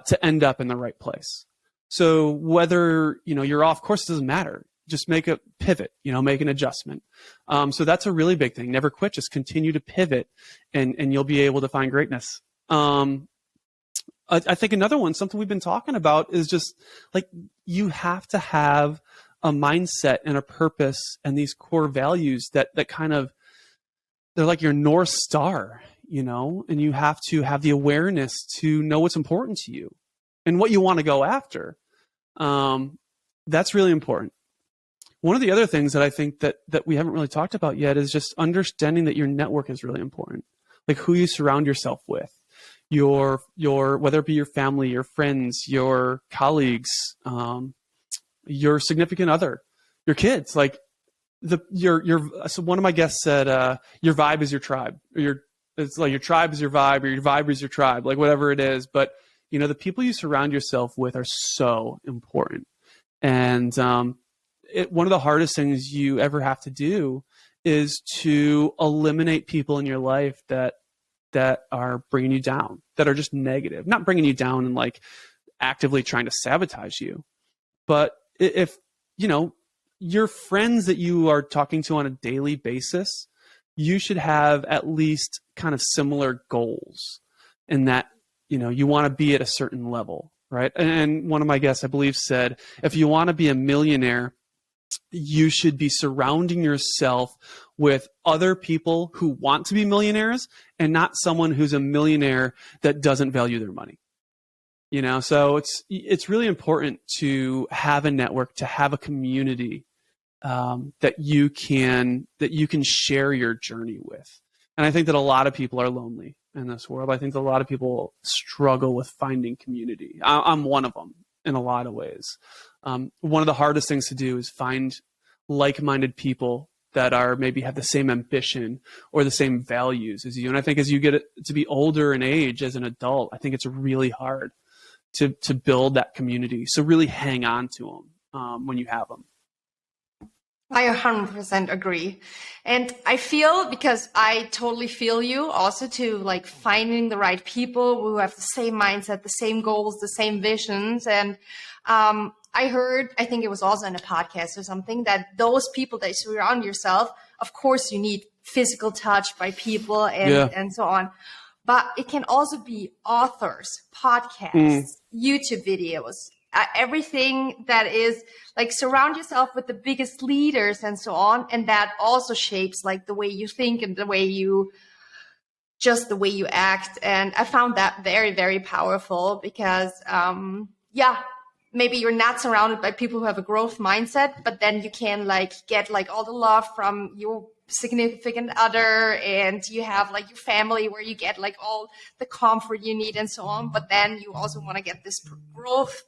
to end up in the right place. So whether, you're off course, it doesn't matter. Just make a pivot, make an adjustment. So that's a really big thing. Never quit. Just continue to pivot and you'll be able to find greatness. I think another one, something we've been talking about, is just like, you have to have a mindset and a purpose and these core values that kind of, they're like your North Star, and you have to have the awareness to know what's important to you and what you want to go after. That's really important. One of the other things that I think that we haven't really talked about yet is just understanding that your network is really important. Like who you surround yourself with, your whether it be your family, your friends, your colleagues, your significant other, your kids. Like so one of my guests said, your vibe is your tribe, or it's like your tribe is your vibe, or your vibe is your tribe, like whatever it is. But the people you surround yourself with are so important. And one of the hardest things you ever have to do is to eliminate people in your life that are bringing you down, that are just negative, not bringing you down and like actively trying to sabotage you. But if, your friends that you are talking to on a daily basis, you should have at least kind of similar goals in that, you want to be at a certain level, right? And one of my guests, I believe, said, if you want to be a millionaire, you should be surrounding yourself with other people who want to be millionaires and not someone who's a millionaire that doesn't value their money. So it's really important to have a network, to have a community that you can share your journey with. And I think that a lot of people are lonely in this world. I think that a lot of people struggle with finding community. I'm one of them in a lot of ways. One of the hardest things to do is find like-minded people that are maybe have the same ambition or the same values as you. And I think as you get to be older in age as an adult, I think it's really hard to build that community. So really hang on to them when you have them. I 100% agree. And I feel, because I totally feel you also, to like finding the right people who have the same mindset, the same goals, the same visions. And I heard, I think it was also in a podcast or something, that those people that you surround yourself, of course you need physical touch by people and so on. But it can also be authors, podcasts, YouTube videos, everything that is like, surround yourself with the biggest leaders and so on. And that also shapes like the way you think and the way you act. And I found that very, very powerful because, maybe you're not surrounded by people who have a growth mindset, but then you can like get like all the love from your significant other, and you have like your family where you get like all the comfort you need and so on. But then you also want to get this growth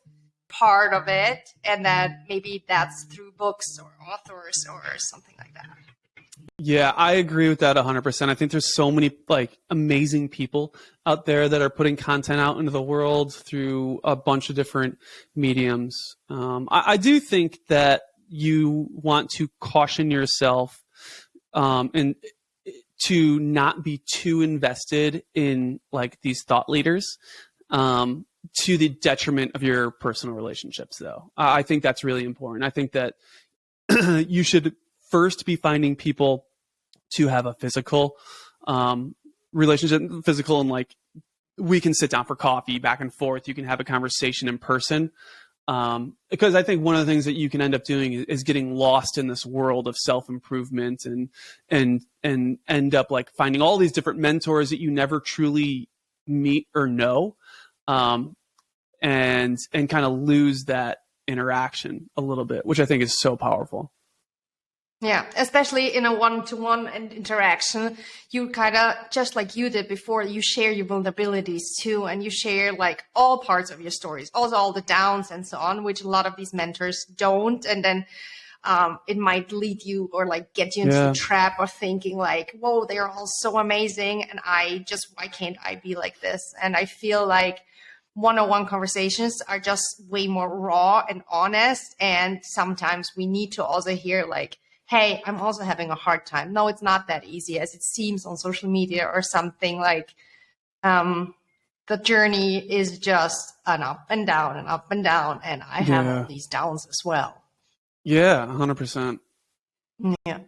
part of it, and that maybe that's through books or authors or something like that. Yeah, I agree with that 100%. I think there's so many like amazing people out there that are putting content out into the world through a bunch of different mediums. I do think that you want to caution yourself and to not be too invested in like these thought leaders to the detriment of your personal relationships, though. I think that's really important. I think that you should first be finding people to have a physical relationship, physical, and like we can sit down for coffee back and forth. You can have a conversation in person. Because I think one of the things that you can end up doing is getting lost in this world of self-improvement and end up like finding all these different mentors that you never truly meet or know, and kind of lose that interaction a little bit, which I think is so powerful. Yeah, especially in a one-to-one interaction, you kind of, just like you did before, you share your vulnerabilities too, and you share like all parts of your stories, also all the downs and so on, which a lot of these mentors don't. And then it might lead you or like get you into the trap of thinking like, whoa, they're all so amazing, and why can't I be like this? And I feel like one-on-one conversations are just way more raw and honest, and sometimes we need to also hear like, hey, I'm also having a hard time. No, it's not that easy as it seems on social media or something like, the journey is just an up and down and up and down. And I have all these downs as well. Yeah, 100%. Yeah.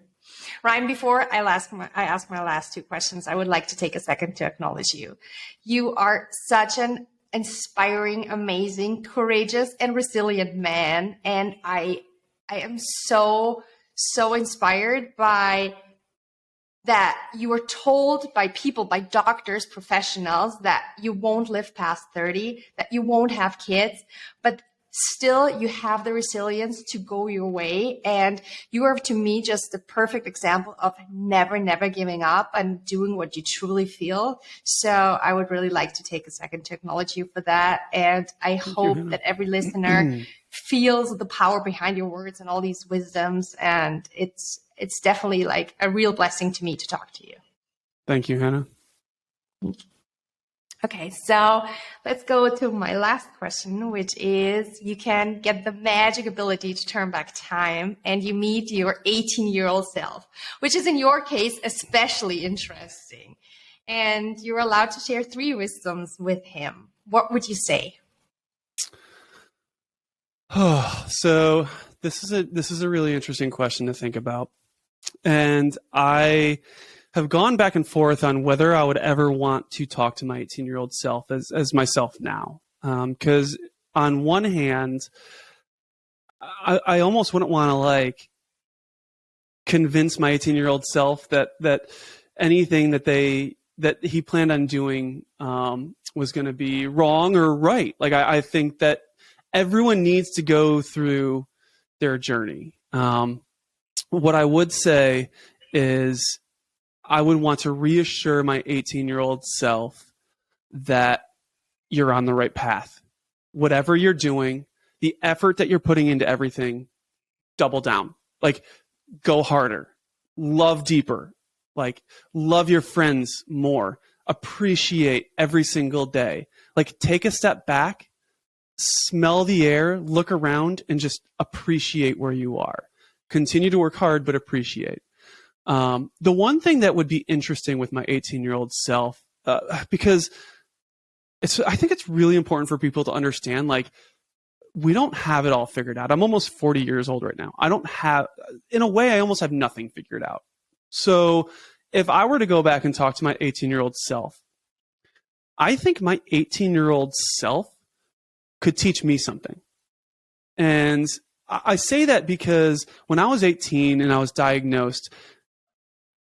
Ryan, before I ask my last two questions, I would like to take a second to acknowledge you. You are such an inspiring, amazing, courageous, and resilient man. And I am so inspired by that you were told by people, by doctors, professionals, that you won't live past 30, that you won't have kids, but still you have the resilience to go your way. And you are, to me, just the perfect example of never giving up and doing what you truly feel. So I would really like to take a second to acknowledge you for that. And I hope that every listener feels the power behind your words and all these wisdoms. And it's definitely like a real blessing to me to talk to you. Thank you, Hannah. Okay, so let's go to my last question, which is, you can get the magic ability to turn back time and you meet your 18-year-old self, which is in your case especially interesting. And you're allowed to share 3 wisdoms with him. What would you say? So this is a really interesting question to think about. And I have gone back and forth on whether I would ever want to talk to my 18-year-old self as myself now. Because on one hand, I almost wouldn't want to like convince my 18-year-old self that anything that he planned on doing was going to be wrong or right. Like I think that everyone needs to go through their journey. What I would say is I would want to reassure my 18-year-old self that you're on the right path. Whatever you're doing, the effort that you're putting into everything, double down. Like, go harder. Love deeper. Like, love your friends more. Appreciate every single day. Like, take a step back, smell the air, look around, and just appreciate where you are. Continue to work hard, but appreciate. The one thing that would be interesting with my 18-year-old self, because I think it's really important for people to understand, like, we don't have it all figured out. I'm almost 40 years old right now. In a way, I almost have nothing figured out. So if I were to go back and talk to my 18-year-old self, I think my 18-year-old self could teach me something. And I say that because when I was 18 and I was diagnosed,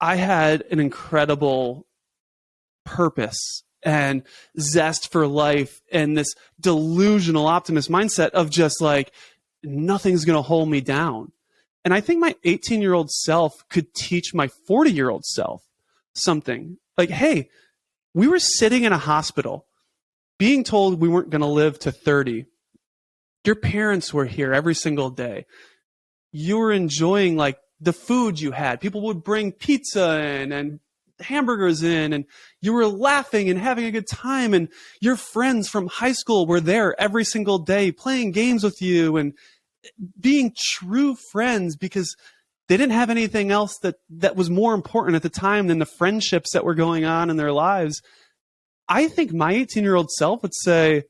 I had an incredible purpose and zest for life and this delusional optimist mindset of just like, nothing's going to hold me down. And I think my 18-year-old self could teach my 40-year-old self something. Like, hey, we were sitting in a hospital being told we weren't going to live to 30. Your parents were here every single day. You were enjoying like the food you had. People would bring pizza in and hamburgers in, and you were laughing and having a good time. And your friends from high school were there every single day playing games with you and being true friends because they didn't have anything else that was more important at the time than the friendships that were going on in their lives. I think my 18-year-old self would say,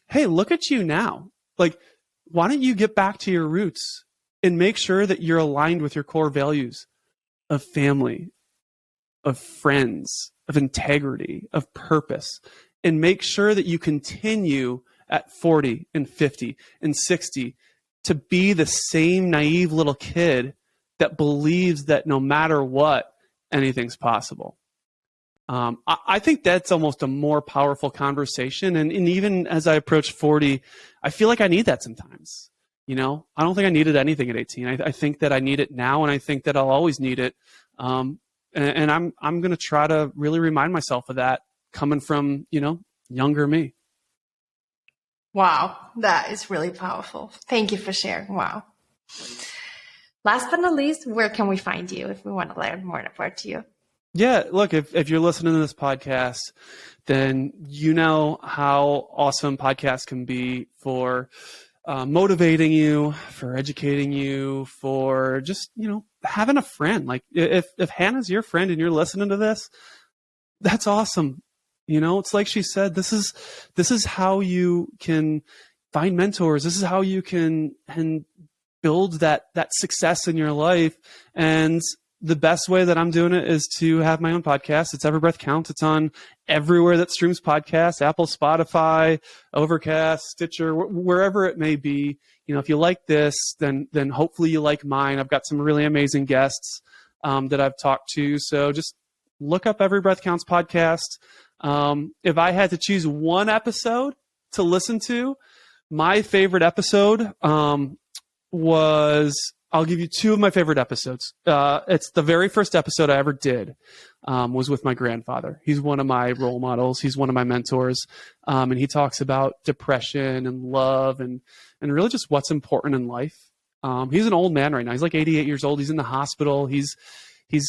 hey, look at you now. Like, why don't you get back to your roots and make sure that you're aligned with your core values of family, of friends, of integrity, of purpose, and make sure that you continue at 40 and 50 and 60 to be the same naive little kid that believes that no matter what, anything's possible. I think that's almost a more powerful conversation. And even as I approach 40, I feel like I need that sometimes. You know, I don't think I needed anything at 18. I think that I need it now, and I think that I'll always need it. And I'm going to try to really remind myself of that coming from, younger me. Wow, that is really powerful. Thank you for sharing. Wow. Last but not least, where can we find you if we want to learn more about you? Yeah, look, if you're listening to this podcast, then you know how awesome podcasts can be for motivating you, for educating you, for just, having a friend. Like if Hannah's your friend and you're listening to this, that's awesome. It's like she said, this is how you can find mentors. This is how you can build that success in your life. And the best way that I'm doing it is to have my own podcast. It's Every Breath Counts. It's on everywhere that streams podcasts, Apple, Spotify, Overcast, Stitcher, wherever it may be. If you like this, then hopefully you like mine. I've got some really amazing guests that I've talked to. So just look up Every Breath Counts podcast. If I had to choose one episode to listen to, my favorite episode I'll give you two of my favorite episodes. It's the very first episode I ever did was with my grandfather. He's one of my role models. He's one of my mentors. And he talks about depression and love and really just what's important in life. He's an old man right now. He's like 88 years old. He's in the hospital. He's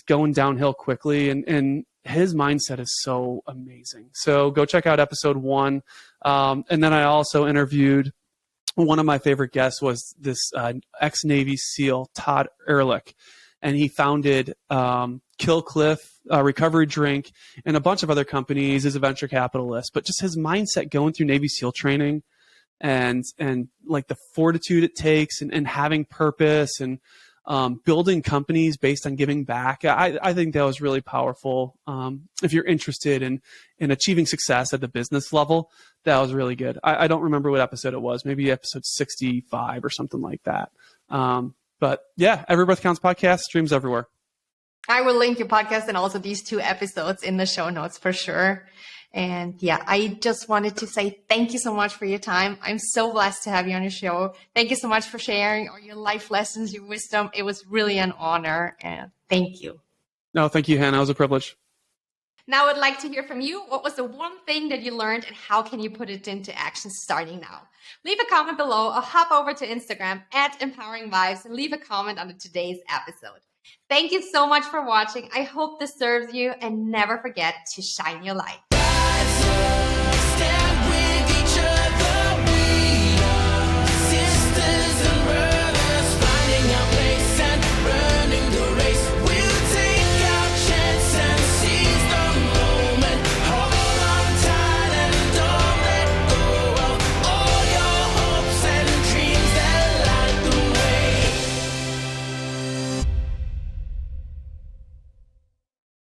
going downhill quickly. And his mindset is so amazing. So go check out episode 1. And then I also interviewed one of my favorite guests was this ex-Navy SEAL, Todd Ehrlich, and he founded Kill Cliff, Recovery Drink, and a bunch of other companies as a venture capitalist. But just his mindset going through Navy SEAL training and like the fortitude it takes and having purpose and building companies based on giving back. I think that was really powerful. If you're interested in achieving success at the business level, that was really good. I don't remember what episode it was, maybe episode 65 or something like that. But yeah, Every Breath Counts podcast streams everywhere. I will link your podcast and also these 2 episodes in the show notes for sure. And yeah, I just wanted to say thank you so much for your time. I'm so blessed to have you on your show. Thank you so much for sharing all your life lessons, your wisdom. It was really an honor. And thank you. No, thank you, Hannah. It was a privilege. Now I would like to hear from you. What was the one thing that you learned and how can you put it into action starting now? Leave a comment below or hop over to Instagram @EmpoweringVibes and leave a comment on today's episode. Thank you so much for watching. I hope this serves you and never forget to shine your light.